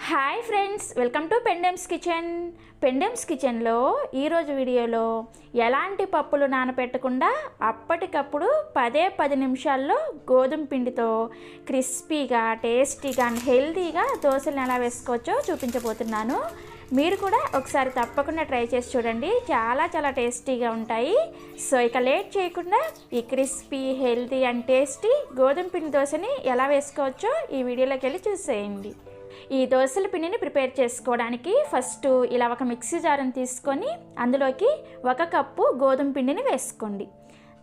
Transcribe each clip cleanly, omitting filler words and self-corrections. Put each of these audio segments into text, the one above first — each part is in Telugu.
Hi friends, welcome to Pendems కిచెన్లో ఈరోజు వీడియోలో ఎలాంటి పప్పులు నానబెట్టకుండా అప్పటికప్పుడు 10 నిమిషాల్లో గోధుమ పిండితో క్రిస్పీగా, టేస్టీగా అండ్ హెల్తీగా దోశలను ఎలా వేసుకోవచ్చో చూపించబోతున్నాను. మీరు కూడా ఒకసారి తప్పకుండా ట్రై చేసి చూడండి, చాలా టేస్టీగా ఉంటాయి. సో ఇక లేట్ చేయకుండా ఈ క్రిస్పీ, హెల్తీ అండ్ టేస్టీ గోధుమ పిండి దోశని ఎలా వేసుకోవచ్చో ఈ వీడియోలోకి వెళ్ళి చూసేయండి. ఈ దోశల పిండిని ప్రిపేర్ చేసుకోవడానికి ఫస్ట్ ఇలా ఒక మిక్సీ జార్ని తీసుకొని అందులోకి 1 కప్పు గోధుమ పిండిని వేసుకోండి.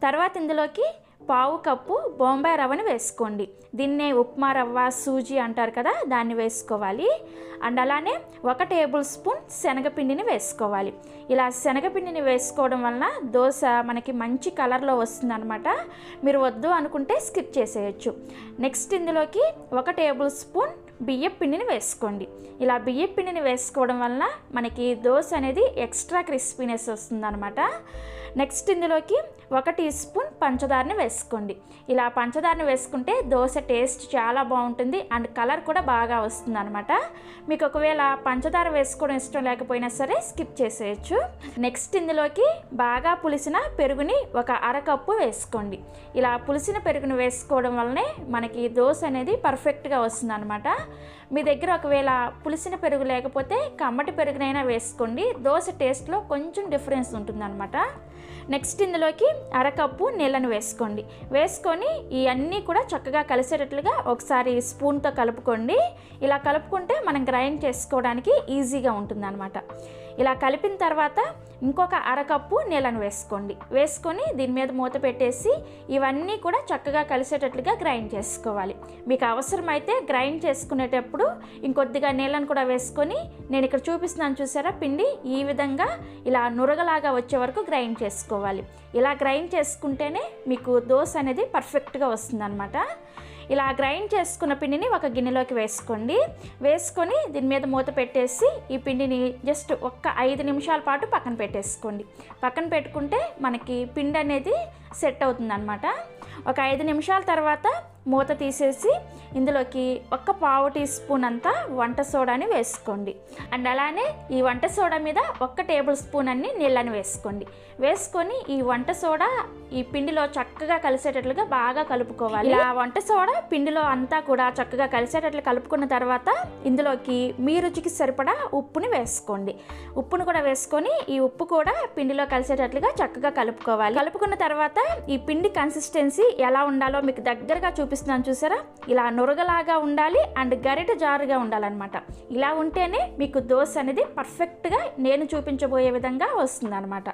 తర్వాత ఇందులోకి 1/2 కప్పు బొంబాయి రవ్వని వేసుకోండి. దీన్నే ఉప్మా రవ్వ, సూజీ అంటారు కదా, దాన్ని వేసుకోవాలి. అండ్ అలానే 1 టేబుల్ స్పూన్ శనగపిండిని వేసుకోవాలి. ఇలా శనగపిండిని వేసుకోవడం వలన దోశ మనకి మంచి కలర్లో వస్తుంది అనమాట. మీరు వద్దు అనుకుంటే స్కిప్ చేసేయచ్చు. నెక్స్ట్ ఇందులోకి 1 టేబుల్ స్పూన్ బియ్యం పిండిని వేసుకోండి. ఇలా బియ్యం పిండిని వేసుకోవడం వలన మనకి దోశ అనేది ఎక్స్ట్రా క్రిస్పీనెస్ వస్తుంది అనమాట. నెక్స్ట్ ఇందులోకి 1 టీ స్పూన్ పంచదారని వేసుకోండి. ఇలా పంచదారని వేసుకుంటే దోశ టేస్ట్ చాలా బాగుంటుంది అండ్ కలర్ కూడా బాగా వస్తుంది అనమాట. మీకు ఒకవేళ పంచదార వేసుకోవడం ఇష్టం లేకపోయినా సరే స్కిప్ చేసేయచ్చు. నెక్స్ట్ ఇందులోకి బాగా పులిసిన పెరుగుని 1 అరకప్పు వేసుకోండి. ఇలా పులిసిన పెరుగుని వేసుకోవడం వల్లనే మనకి దోశ అనేది పర్ఫెక్ట్గా వస్తుంది అనమాట. మీ దగ్గర ఒకవేళ పులిసిన పెరుగు లేకపోతే కమ్మటి పెరుగునైనా వేసుకోండి, దోశ టేస్ట్లో కొంచెం డిఫరెన్స్ ఉంటుందన్నమాట. నెక్స్ట్ ఇందులోకి 1 కప్పు నీళ్ళను వేసుకోండి. వేసుకొని ఇవన్నీ కూడా చక్కగా కలిసేటట్లుగా ఒకసారి స్పూన్తో కలుపుకోండి. ఇలా కలుపుకుంటే మనం గ్రైండ్ చేసుకోవడానికి ఈజీగా ఉంటుందన్నమాట. ఇలా కలిపిన తర్వాత ఇంకొక 1 కప్పు నీళ్ళను వేసుకోండి. వేసుకొని దీని మీద మూత పెట్టేసి ఇవన్నీ కూడా చక్కగా కలిసేటట్లుగా గ్రైండ్ చేసుకోవాలి. మీకు అవసరమైతే గ్రైండ్ చేసుకునేటప్పుడు ఇంకొద్దిగా నీళ్ళను కూడా వేసుకొని, నేను ఇక్కడ చూపిస్తున్నాను చూసారా పిండి, ఈ విధంగా ఇలా నురగలాగా వచ్చే వరకు గ్రైండ్ చేసుకోవాలి. ఇలా గ్రైండ్ చేసుకుంటేనే మీకు దోశ అనేది పర్ఫెక్ట్గా వస్తుందన్నమాట. ఇలా గ్రైండ్ చేసుకున్న పిండిని ఒక గిన్నెలోకి వేసుకోండి. వేసుకొని దీని మీద మూత పెట్టేసి ఈ పిండిని జస్ట్ 5 నిమిషాల పాటు పక్కన పెట్టేసుకోండి. పక్కన పెట్టుకుంటే మనకి పిండి అనేది సెట్ అవుతుందన్నమాట. 5 నిమిషాల తర్వాత మూత తీసేసి ఇందులోకి 1/4 టీ స్పూన్ అంతా వంట సోడాని వేసుకోండి. అండ్ అలానే ఈ వంట సోడా మీద 1 టేబుల్ స్పూన్ అన్ని నీళ్ళని వేసుకోండి. వేసుకొని ఈ వంట సోడా ఈ పిండిలో చక్కగా కలిసేటట్లుగా బాగా కలుపుకోవాలి. ఇలా వంట సోడా పిండిలో అంతా కూడా చక్కగా కలిసేటట్లు కలుపుకున్న తర్వాత ఇందులోకి మీ రుచికి సరిపడా ఉప్పుని వేసుకోండి. ఉప్పును కూడా వేసుకొని ఈ ఉప్పు కూడా పిండిలో కలిసేటట్లుగా చక్కగా కలుపుకోవాలి. కలుపుకున్న తర్వాత ఈ పిండి కన్సిస్టెన్సీ ఎలా ఉండాలో మీకు దగ్గరగా చూపిస్తున్నాను చూసారా, ఇలా నురగలాగా ఉండాలి అండ్ గరిట జారుగా ఉండాలన్నమాట. ఇలా ఉంటేనే మీకు దోశ అనేది పర్ఫెక్ట్గా నేను చూపించబోయే విధంగా వస్తుంది అనమాట.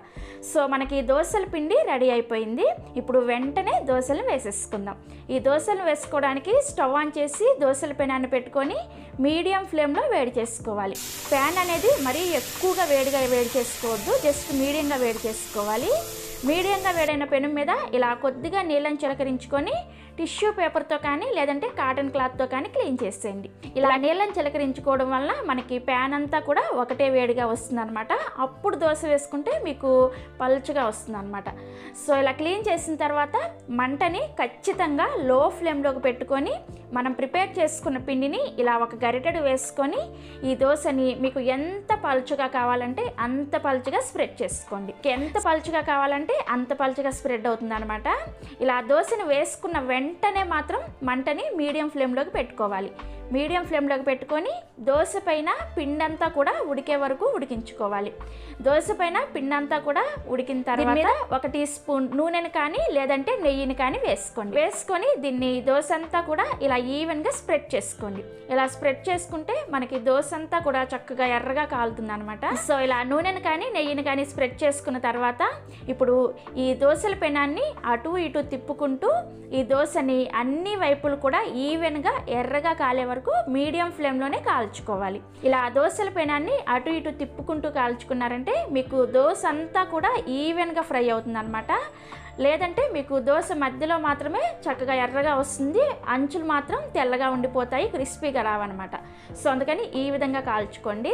సో మనకి దోశల పిండి రెడీ అయిపోయింది. ఇప్పుడు వెంటనే దోశలను వేసేసుకుందాం. ఈ దోశలను వేసుకోవడానికి స్టవ్ ఆన్ చేసి దోశల పెనాన్ని పెట్టుకొని మీడియం ఫ్లేమ్లో వేడి చేసుకోవాలి. ప్యాన్ అనేది మరీ ఎక్కువగా వేడి చేసుకోవద్దు, జస్ట్ మీడియంగా వేడి చేసుకోవాలి. మీడియంగా వేడైన పెను మీద ఇలా కొద్దిగా నీళ్ళని చిలకరించుకొని టిష్యూ పేపర్తో కానీ లేదంటే కాటన్ క్లాత్తో కానీ క్లీన్ చేసేయండి. ఇలా నీళ్ళని చిలకరించుకోవడం వల్ల మనకి ప్యాన్ అంతా కూడా ఒకటే వేడిగా వస్తుంది అనమాట. అప్పుడు దోశ వేసుకుంటే మీకు పలుచగా వస్తుంది అనమాట. సో ఇలా క్లీన్ చేసిన తర్వాత మంటని ఖచ్చితంగా లో ఫ్లేమ్లోకి పెట్టుకొని మనం ప్రిపేర్ చేసుకున్న పిండిని ఇలా ఒక గరిటెడు వేసుకొని ఈ దోశని మీకు ఎంత పలుచగా కావాలంటే అంత పలుచగా స్ప్రెడ్ చేసుకోండి. ఎంత పలుచగా కావాలంటే అంత పలుచగా స్ప్రెడ్ అవుతుంది అనమాట. ఇలా దోశని వేసుకున్న వెంటనే మాత్రం మంటని మీడియం ఫ్లేమ్లోకి పెట్టుకోవాలి. మీడియం ఫ్లేమ్లోకి పెట్టుకొని దోశ పైన పిండంతా కూడా ఉడికే వరకు ఉడికించుకోవాలి. దోశ పైన పిండంతా కూడా ఉడికిన తర్వాత 1 టీ స్పూన్ నూనెని కానీ లేదంటే నెయ్యిని కానీ వేసుకోండి. వేసుకొని దీన్ని దోశ అంతా కూడా ఇలా ఈవెన్గా స్ప్రెడ్ చేసుకోండి. ఇలా స్ప్రెడ్ చేసుకుంటే మనకి దోశ అంతా కూడా చక్కగా ఎర్రగా కాలుతుంది అనమాట. సో ఇలా నూనెని కానీ నెయ్యిని కానీ స్ప్రెడ్ చేసుకున్న తర్వాత ఇప్పుడు ఈ దోశల పెనాన్ని అటు ఇటు తిప్పుకుంటూ ఈ దోశని అన్ని వైపులు కూడా ఈవెన్గా ఎర్రగా కాలే వరకు మీడియం ఫ్లేమ్లోనే కాల్చుకోవాలి. ఇలా దోశల పెనాన్ని అటు ఇటు తిప్పుకుంటూ కాల్చుకున్నారంటే మీకు దోశ అంతా కూడా ఈవెన్గా ఫ్రై అవుతుంది అనమాట. లేదంటే మీకు దోశ మధ్యలో మాత్రమే చక్కగా ఎర్రగా వస్తుంది, అంచులు మాత్రం తెల్లగా ఉండిపోతాయి, క్రిస్పీగా రావన్నమాట. సో అందుకని ఈ విధంగా కాల్చుకోండి.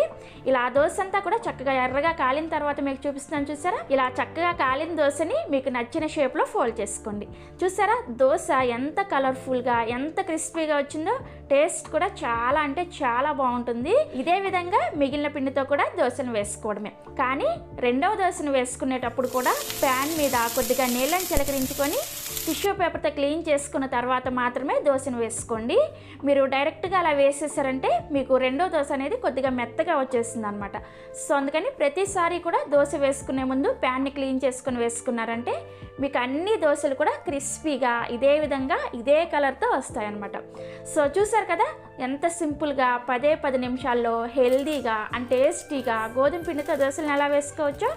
ఇలా దోశ అంతా కూడా చక్కగా ఎర్రగా కాలిన తర్వాత మీకు చూపిస్తున్నాను చూసారా, ఇలా చక్కగా కాలిన దోశని మీకు నచ్చిన షేప్లో ఫోల్డ్ చేసుకోండి. చూసారా దోశ ఎంత కలర్ఫుల్గా ఎంత క్రిస్పీగా వచ్చిందో, టేస్ట్ కూడా చాలా అంటే చాలా బాగుంటుంది. ఇదే విధంగా మిగిలిన పిండితో కూడా దోశను వేసుకోవడమే. కానీ రెండవ దోశను వేసుకునేటప్పుడు కూడా ప్యాన్ మీద కొద్దిగా నీళ్ళని చిలకరించుకొని టిష్యూ పేపర్తో క్లీన్ చేసుకున్న తర్వాత మాత్రమే దోశను వేసుకోండి. మీరు డైరెక్ట్గా అలా వేసేసారంటే మీకు రెండో దోశ అనేది కొద్దిగా మెత్తగా వచ్చేస్తుంది అనమాట. సో అందుకని ప్రతిసారి కూడా దోశ వేసుకునే ముందు ప్యాన్ని క్లీన్ చేసుకుని వేసుకున్నారంటే మీకు అన్ని దోశలు కూడా క్రిస్పీగా ఇదే విధంగా ఇదే కలర్తో వస్తాయన్నమాట. సో చూసారు కదా ఎంత సింపుల్గా 10 నిమిషాల్లో హెల్దీగా అండ్ టేస్టీగా గోధుమ పిండితో దోశలను ఎలా వేసుకోవచ్చో.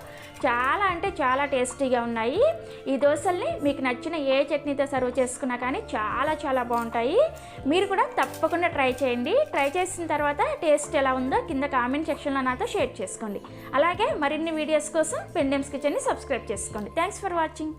చాలా అంటే చాలా టేస్టీగా ఉన్నాయి. ఈ దోశల్ని మీకు నచ్చిన ఏ చట్నీతో సర్వ్ చేసుకున్నా కానీ చాలా చాలా బాగుంటాయి. మీరు కూడా తప్పకుండా ట్రై చేయండి. ట్రై చేసిన తర్వాత టేస్ట్ ఎలా ఉందో కింద కామెంట్ సెక్షన్లో నాతో షేర్ చేసుకోండి. అలాగే మరిన్ని వీడియోస్ కోసం పెండెమ్స్ కిచెన్ని సబ్స్క్రైబ్ చేసుకోండి. Thanks for watching.